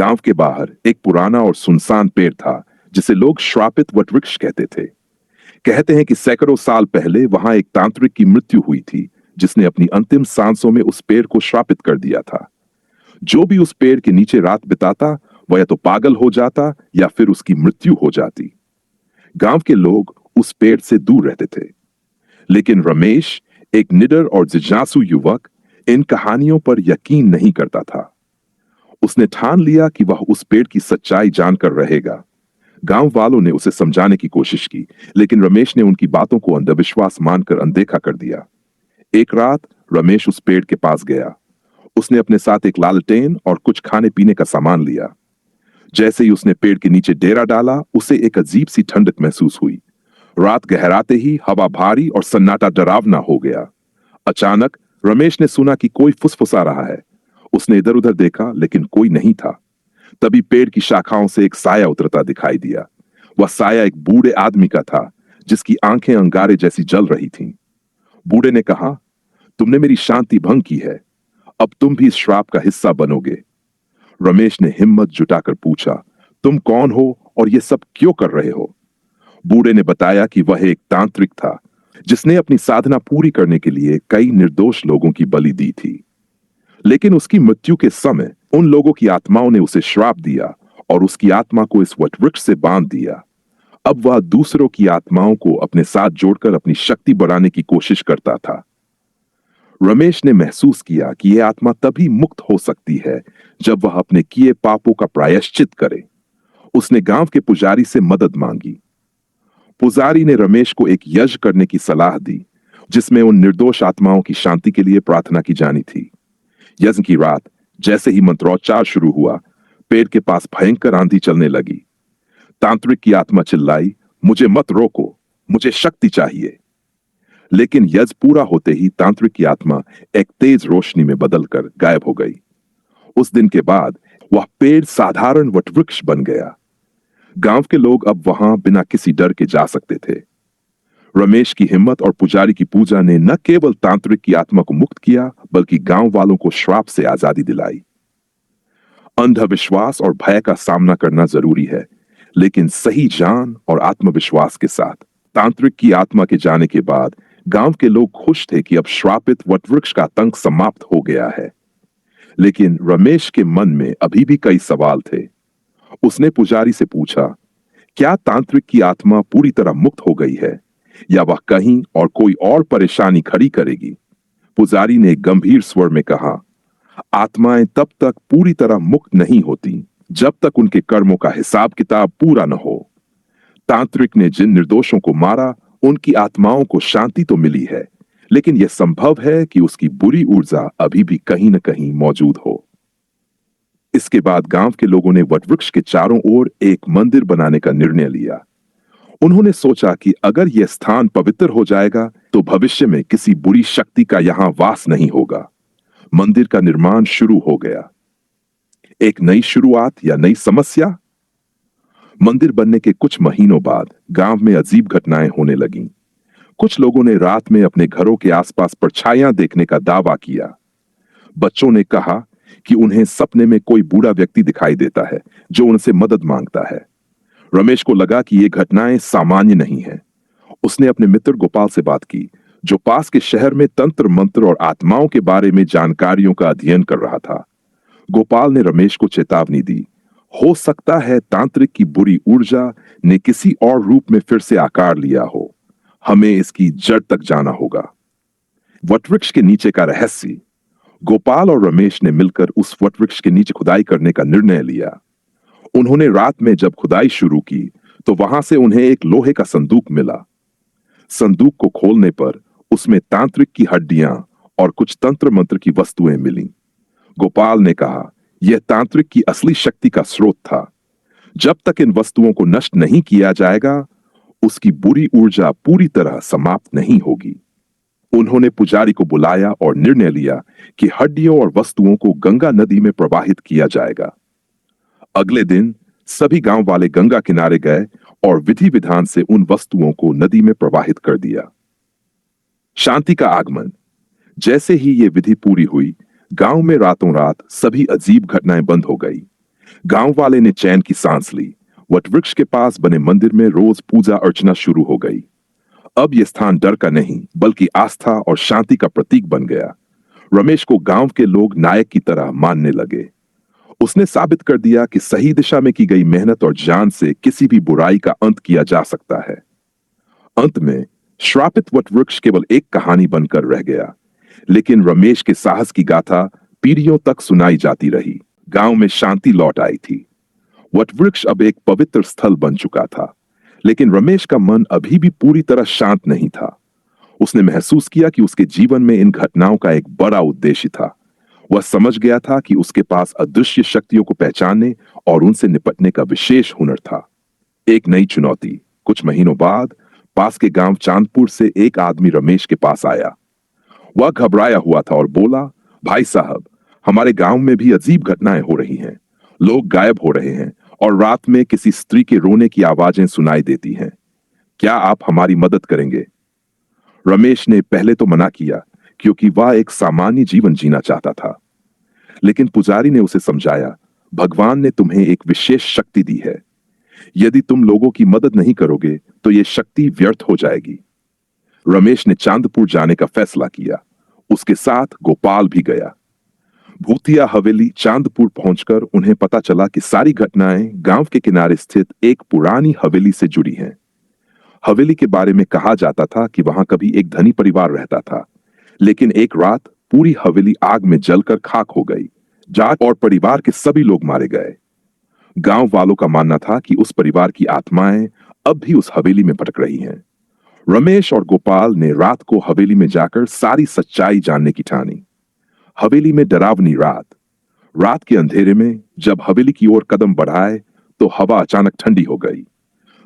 गांव के बाहर एक पुराना और सुनसान पेड़ था जिसे लोग श्रापित वटवृक्ष कहते थे। कहते हैं कि सैकड़ों साल पहले वहां एक तांत्रिक की मृत्यु हुई थी जिसने अपनी अंतिम सांसों में उस पेड़ को श्रापित कर दिया था। जो भी उस पेड़ के नीचे रात बिताता वह या तो पागल हो जाता या फिर उसकी मृत्यु हो जाती। गांव के लोग उस पेड़ से दूर रहते थे, लेकिन रमेश, एक निडर और जिज्ञासु युवक, इन कहानियों पर यकीन नहीं करता था। उसने ठान लिया कि वह उस पेड़ की सच्चाई जानकर रहेगा। गांव वालों ने उसे समझाने की कोशिश की, लेकिन रमेश ने उनकी बातों को अंधविश्वास मानकर अनदेखा कर दिया। एक रात रमेश उस पेड़ के पास गया। उसने अपने साथ एक लालटेन और कुछ खाने पीने का सामान लिया। जैसे ही उसने पेड़ के नीचे डेरा डाला, उसे एक अजीब सी ठंडक महसूस हुई। रात गहराते ही हवा भारी और सन्नाटा डरावना हो गया। अचानक रमेश ने सुना कि कोई फुसफुसा रहा है। उसने इधर उधर देखा, लेकिन कोई नहीं था। तभी पेड़ की शाखाओं से एक साया उतरता दिखाई दिया। वह साया एक बूढ़े आदमी का था, जिसकी आंखें अंगारे जैसी जल रही थीं। बूढ़े ने कहा, तुमने मेरी शांति भंग की है, अब तुम भी इस श्राप का हिस्सा बनोगे। रमेश ने हिम्मत जुटाकर पूछा, तुम कौन हो और ये सब क्यों कर रहे हो? बूढ़े ने बताया कि वह एक तांत्रिक था जिसने अपनी साधना पूरी करने के लिए कई निर्दोष लोगों की बलि दी थी। लेकिन उसकी मृत्यु के समय उन लोगों की आत्माओं ने उसे श्राप दिया और उसकी आत्मा को इस वटवृक्ष से बांध दिया। अब वह दूसरों की आत्माओं को अपने साथ जोड़कर अपनी शक्ति बढ़ाने की कोशिश करता था। रमेश ने महसूस किया कि यह आत्मा तभी मुक्त हो सकती है जब वह अपने किए पापों का प्रायश्चित करे। उसने गांव के पुजारी से मदद मांगी। पुजारी ने रमेश को एक यज्ञ करने की सलाह दी, जिसमें उन निर्दोष आत्माओं की शांति के लिए प्रार्थना की जानी थी। यज्ञ की रात जैसे ही मंत्रोच्चार शुरू हुआ, पेड़ के पास भयंकर आंधी चलने लगी। तांत्रिक की आत्मा चिल्लाई, मुझे मत रोको, मुझे शक्ति चाहिए। लेकिन यज्ञ पूरा होते ही तांत्रिक की आत्मा एक तेज रोशनी में बदलकर गायब हो गई। उस दिन के बाद वह पेड़ साधारण वटवृक्ष बन गया। गांव के लोग अब वहां बिना किसी डर के जा सकते थे। रमेश की हिम्मत और पुजारी की पूजा ने न केवल तांत्रिक की आत्मा को मुक्त किया, बल्कि गांव वालों को श्राप से आजादी दिलाई। अंधविश्वास और भय का सामना करना जरूरी है, लेकिन सही जान और आत्मविश्वास के साथ। तांत्रिक की आत्मा के जाने के बाद गांव के लोग खुश थे कि अब श्रापित वटवृक्ष का आतंक समाप्त हो गया है। लेकिन रमेश के मन में अभी भी कई सवाल थे। उसने पुजारी से पूछा, क्या तांत्रिक की आत्मा पूरी तरह मुक्त हो गई है या वह कहीं और कोई और परेशानी खड़ी करेगी? पुजारी ने गंभीर स्वर में कहा, आत्माएं तब तक पूरी तरह मुक्त नहीं होती जब तक उनके कर्मों का हिसाब किताब पूरा न हो। तांत्रिक ने जिन निर्दोषों को मारा, उनकी आत्माओं को शांति तो मिली है, लेकिन यह संभव है कि उसकी बुरी ऊर्जा अभी भी कहीं न कहीं मौजूद हो। इसके बाद गांव के लोगों ने वटवृक्ष के चारों ओर एक मंदिर बनाने का निर्णय लिया। उन्होंने सोचा कि अगर यह स्थान पवित्र हो जाएगा तो भविष्य में किसी बुरी शक्ति का यहां वास नहीं होगा। मंदिर का निर्माण शुरू हो गया। एक नई शुरुआत या नई समस्या? मंदिर बनने के कुछ महीनों बाद गांव में अजीब घटनाएं होने लगीं। कुछ लोगों ने रात में अपने घरों के आसपास परछाइयां देखने का दावा किया। बच्चों ने कहा कि उन्हें सपने में कोई बूढ़ा व्यक्ति दिखाई देता है जो उनसे मदद मांगता है। रमेश को लगा कि ये घटनाएं सामान्य नहीं हैं। उसने अपने मित्र गोपाल से बात की, जो पास के शहर में तंत्र मंत्र और आत्माओं के बारे में जानकारियों का अध्ययन कर रहा था। गोपाल ने रमेश को चेतावनी दी, हो सकता है तांत्रिक की बुरी ऊर्जा ने किसी और रूप में फिर से आकार लिया हो। हमें इसकी जड़ तक जाना होगा। वटवृक्ष के नीचे का रहस्य। गोपाल और रमेश ने मिलकर उस वटवृक्ष के नीचे खुदाई करने का निर्णय लिया। उन्होंने रात में जब खुदाई शुरू की तो वहां से उन्हें एक लोहे का संदूक मिला। संदूक को खोलने पर उसमें तांत्रिक की हड्डियां और कुछ तंत्र मंत्र की वस्तुएं मिलीं। गोपाल ने कहा, यह तांत्रिक की असली शक्ति का स्रोत था। जब तक इन वस्तुओं को नष्ट नहीं किया जाएगा, उसकी बुरी ऊर्जा पूरी तरह समाप्त नहीं होगी। उन्होंने पुजारी को बुलाया और निर्णय लिया कि हड्डियों और वस्तुओं को गंगा नदी में प्रवाहित किया जाएगा। अगले दिन सभी गांव वाले गंगा किनारे गए और विधि विधान से उन वस्तुओं को नदी में प्रवाहित कर दिया। शांति का आगमन। जैसे ही ये विधि पूरी हुई, गांव में रातों रात सभी अजीब घटनाएं बंद हो गई। गांव वाले ने चैन की सांस ली। वटवृक्ष के पास बने मंदिर में रोज पूजा अर्चना शुरू हो गई। अब यह स्थान डर का नहीं बल्कि आस्था और शांति का प्रतीक बन गया। रमेश को गांव के लोग नायक की तरह मानने लगे। उसने साबित कर दिया कि सही दिशा में की गई मेहनत और जान से किसी भी बुराई का अंत किया जा सकता है। अंत में श्रापित वटवृक्ष केवल एक कहानी बनकर रह गया, लेकिन रमेश के साहस की गाथा पीढ़ियों तक सुनाई जाती रही। गांव में शांति लौट आई थी। वटवृक्ष अब एक पवित्र स्थल बन चुका था, लेकिन रमेश का मन अभी भी पूरी तरह शांत नहीं था। उसने महसूस किया कि उसके जीवन में इन घटनाओं का एक बड़ा उद्देश्य था। वह समझ गया था कि उसके पास अदृश्य शक्तियों को पहचानने और उनसे निपटने का विशेष हुनर था। एक नई चुनौती। कुछ महीनों बाद पास के गांव चांदपुर से एक आदमी रमेश के पास आया। वह घबराया हुआ था और बोला, भाई साहब, हमारे गांव में भी अजीब घटनाएं हो रही हैं। लोग गायब हो रहे हैं और रात में किसी स्त्री के रोने की आवाजें सुनाई देती हैं। क्या आप हमारी मदद करेंगे? रमेश ने पहले तो मना किया, क्योंकि वह एक सामान्य जीवन जीना चाहता था। लेकिन पुजारी ने उसे समझाया, भगवान ने तुम्हें एक विशेष शक्ति दी है। यदि तुम लोगों की मदद नहीं करोगे तो यह शक्ति व्यर्थ हो जाएगी। रमेश ने चांदपुर जाने का फैसला किया। उसके साथ गोपाल भी गया। भूतिया हवेली चांदपुर पहुंचकर उन्हें पता चला कि सारी घटनाएं गांव के किनारे स्थित एक पुरानी हवेली से जुड़ी हैं। हवेली के बारे में कहा जाता था कि वहां कभी एक धनी परिवार रहता था, लेकिन एक रात पूरी हवेली आग में जलकर खाक हो गई। जाट और परिवार के सभी लोग मारे गए। गांव वालों का मानना था कि उस परिवार की आत्माएं अब भी उस हवेली में भटक रही हैं। रमेश और गोपाल ने रात को हवेली में जाकर सारी सच्चाई जानने की ठानी। हवेली में डरावनी रात। रात के अंधेरे में जब हवेली की ओर कदम बढ़ाए तो हवा अचानक ठंडी हो गई।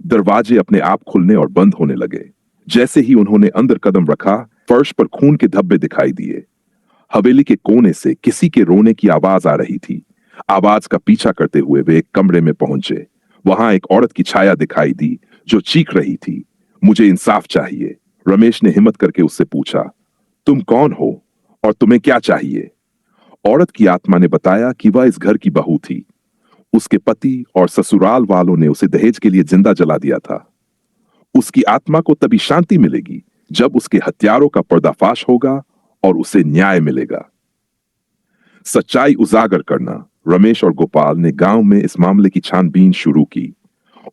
दरवाजे अपने आप खुलने और बंद होने लगे। जैसे ही उन्होंने अंदर कदम रखा, फर्श पर खून के धब्बे दिखाई दिए। हवेली के कोने से किसी के रोने की आवाज आ रही थी। आवाज का पीछा करते हुए वे एक कमरे में पहुंचे। वहां एक औरत की छाया दिखाई दी जो चीख रही थी, मुझे इंसाफ चाहिए। रमेश ने हिम्मत करके उससे पूछा, तुम कौन हो और तुम्हें क्या चाहिए? औरत की आत्मा ने बताया कि वह इस घर की बहू थी। उसके पति और ससुराल वालों ने उसे दहेज के लिए जिंदा जला दिया था। उसकी आत्मा को तभी शांति मिलेगी जब उसके हत्यारों का पर्दाफाश होगा और उसे न्याय मिलेगा। सच्चाई उजागर करना। रमेश और गोपाल ने गांव में इस मामले की छानबीन शुरू की।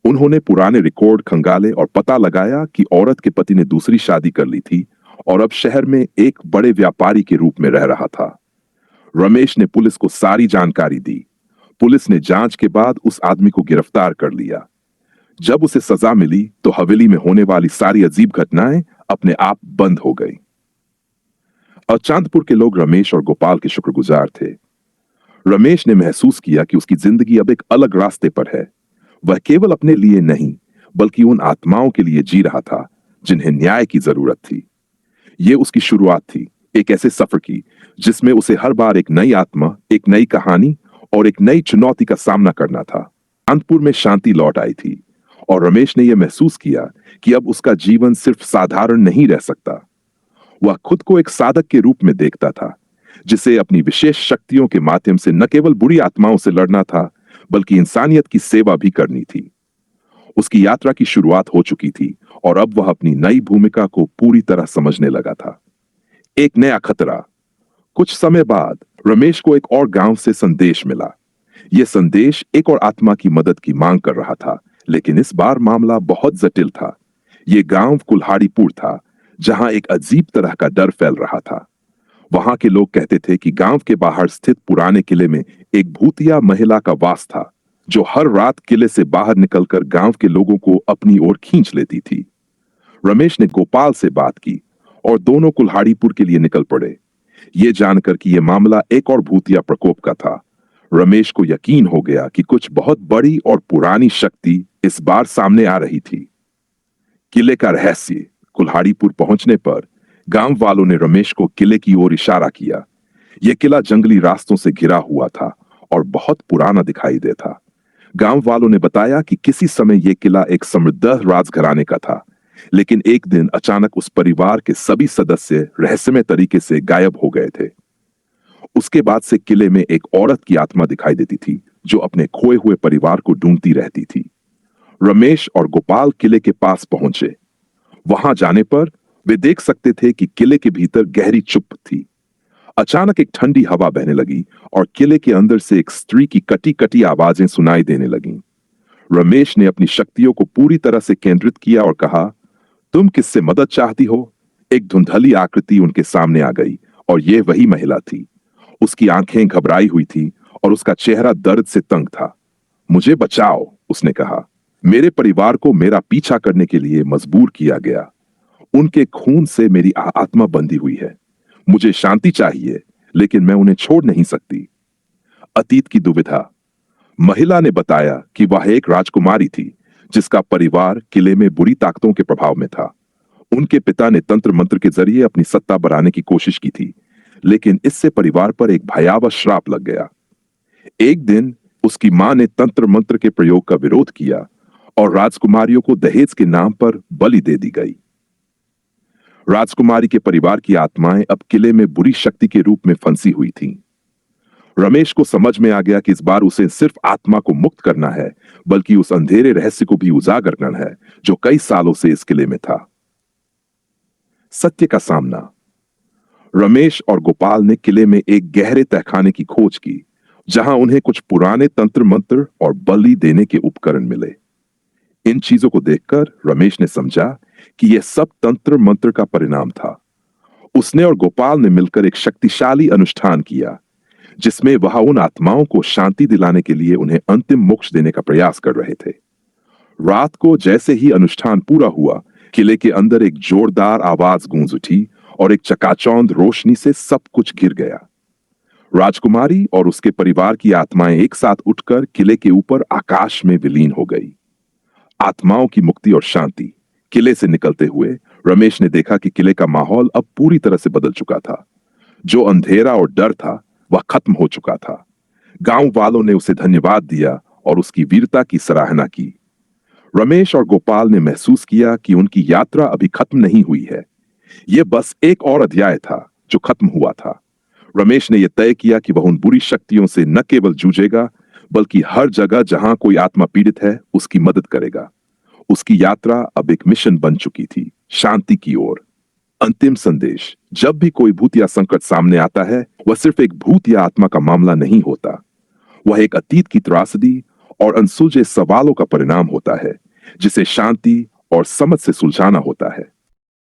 उन्होंने पुराने रिकॉर्ड खंगाले और पता लगाया कि औरत के पति ने दूसरी शादी कर ली थी और अब शहर में एक बड़े व्यापारी के रूप में रह रहा था। रमेश ने पुलिस को सारी जानकारी दी। पुलिस ने जांच के बाद उस आदमी को गिरफ्तार कर लिया। जब उसे सजा मिली तो हवेली में होने वाली सारी अजीब घटनाएं अपने आप बंद हो गई। और चांदपुर के लोग रमेश और गोपाल के शुक्रगुजार थे। रमेश ने महसूस किया कि उसकी जिंदगी अब एक अलग रास्ते पर है। वह केवल अपने लिए नहीं बल्कि उन आत्माओं के लिए जी रहा था जिन्हें न्याय की जरूरत थी। यह उसकी शुरुआत थी, एक ऐसे सफर की जिसमें उसे हर बार एक नई आत्मा, एक नई कहानी और एक नई चुनौती का सामना करना था। कानपुर में शांति लौट आई थी और रमेश ने यह महसूस किया कि अब उसका जीवन सिर्फ साधारण नहीं रह सकता। वह खुद को एक साधक के रूप में देखता था, जिसे अपनी विशेष शक्तियों के माध्यम से न केवल बुरी आत्माओं से लड़ना था बल्कि इंसानियत की सेवा भी करनी थी। उसकी यात्रा की शुरुआत हो चुकी थी और अब वह अपनी नई भूमिका को पूरी तरह समझने लगा था। एक नया खतरा। कुछ समय बाद रमेश को एक और गांव से संदेश मिला। यह संदेश एक और आत्मा की मदद की मांग कर रहा था, लेकिन इस बार मामला बहुत जटिल था। यह गांव कुल्हाड़ीपुर था, जहां एक अजीब तरह का डर फैल रहा था। वहां के लोग कहते थे कि गांव के बाहर स्थित पुराने किले में एक भूतिया महिला का वास था, जो हर रात किले से बाहर निकलकर गांव के लोगों को अपनी ओर खींच लेती थी। रमेश ने गोपाल से बात की और दोनों कुल्हाड़ीपुर के लिए निकल पड़े। ये जानकर कि यह मामला एक और भूतिया प्रकोप का था, रमेश को यकीन हो गया कि कुछ बहुत बड़ी और पुरानी शक्ति इस बार सामने आ रही थी। किले का रहस्य। कुल्हाड़ीपुर पहुंचने पर गांव वालों ने रमेश को किले की ओर इशारा किया। यह किला जंगली रास्तों से घिरा हुआ था और बहुत पुराना दिखाई देता। गांव वालों ने बताया कि किसी समय यह किला एक समृद्ध राजघराने का था, लेकिन एक दिन अचानक उस परिवार के सभी सदस्य रहस्यमय तरीके से गायब हो गए थे। उसके बाद से किले में एक औरत की आत्मा दिखाई देती थी, जो अपने खोए हुए परिवार को ढूंढती रहती थी। रमेश और गोपाल किले के पास पहुंचे। वहां जाने पर वे देख सकते थे कि किले के भीतर गहरी चुप थी। अचानक एक ठंडी हवा बहने लगी और किले के अंदर से एक स्त्री की कटी कटी आवाजें सुनाई देने लगीं। रमेश ने अपनी शक्तियों को पूरी तरह से केंद्रित किया और कहा, तुम किससे मदद चाहती हो? एक धुंधली आकृति उनके सामने आ गई और यह वही महिला थी। उसकी आंखें घबराई हुई थी और उसका चेहरा दर्द से तंग था। मुझे बचाओ, उसने कहा। मेरे परिवार को मेरा पीछा करने के लिए मजबूर किया गया। उनके खून से मेरी आत्मा बंधी हुई है। मुझे शांति चाहिए, लेकिन मैं उन्हें छोड़ नहीं सकती। अतीत की दुविधा। महिला ने बताया कि वह एक राजकुमारी थी जिसका परिवार किले में बुरी ताकतों के प्रभाव में था। उनके पिता ने तंत्र मंत्र के जरिए अपनी सत्ता बढ़ाने की कोशिश की थी, लेकिन इससे परिवार पर एक भयावह श्राप लग गया। एक दिन उसकी मां ने तंत्र मंत्र के प्रयोग का विरोध किया और राजकुमारियों को दहेज के नाम पर बलि दे दी गई। राजकुमारी के परिवार की आत्माएं अब किले में बुरी शक्ति के रूप में फंसी हुई थीं। रमेश को समझ में आ गया कि इस बार उसे सिर्फ आत्मा को मुक्त करना है, बल्कि उस अंधेरे रहस्य को भी उजागर करना है जो कई सालों से इस किले में था। सत्य का सामना। रमेश और गोपाल ने किले में एक गहरे तहखाने की खोज की, जहां उन्हें कुछ पुराने तंत्र मंत्र और बलि देने के उपकरण मिले। इन चीजों को देखकर रमेश ने समझा कि यह सब तंत्र मंत्र का परिणाम था। उसने और गोपाल ने मिलकर एक शक्तिशाली अनुष्ठान किया, जिसमें वह उन आत्माओं को शांति दिलाने के लिए उन्हें अंतिम मोक्ष देने का प्रयास कर रहे थे। रात को जैसे ही अनुष्ठान पूरा हुआ, किले के अंदर एक जोरदार आवाज गूंज उठी और एक चकाचौंध रोशनी से सब कुछ घिर गया। राजकुमारी और उसके परिवार की आत्माएं एक साथ उठकर किले के ऊपर आकाश में विलीन हो गई। आत्माओं की मुक्ति और शांति। किले से निकलते हुए रमेश ने देखा कि किले का माहौल अब पूरी तरह से बदल चुका था। जो अंधेरा और डर था, वह खत्म हो चुका था। गांव वालों ने उसे धन्यवाद दिया और उसकी वीरता की सराहना की। रमेश और गोपाल ने महसूस किया कि उनकी यात्रा अभी खत्म नहीं हुई है। यह बस एक और अध्याय था जो खत्म हुआ था। रमेश ने यह तय किया कि वह उन बुरी शक्तियों से न केवल जूझेगा, बल्कि हर जगह जहां कोई आत्मा पीड़ित है, उसकी मदद करेगा। उसकी यात्रा अब एक मिशन बन चुकी थी, शांति की ओर। अंतिम संदेश। जब भी कोई भूत या संकट सामने आता है, वह सिर्फ एक भूत या आत्मा का मामला नहीं होता। वह एक अतीत की त्रासदी और अनसुलझे सवालों का परिणाम होता है, जिसे शांति और समझ से सुलझाना होता है।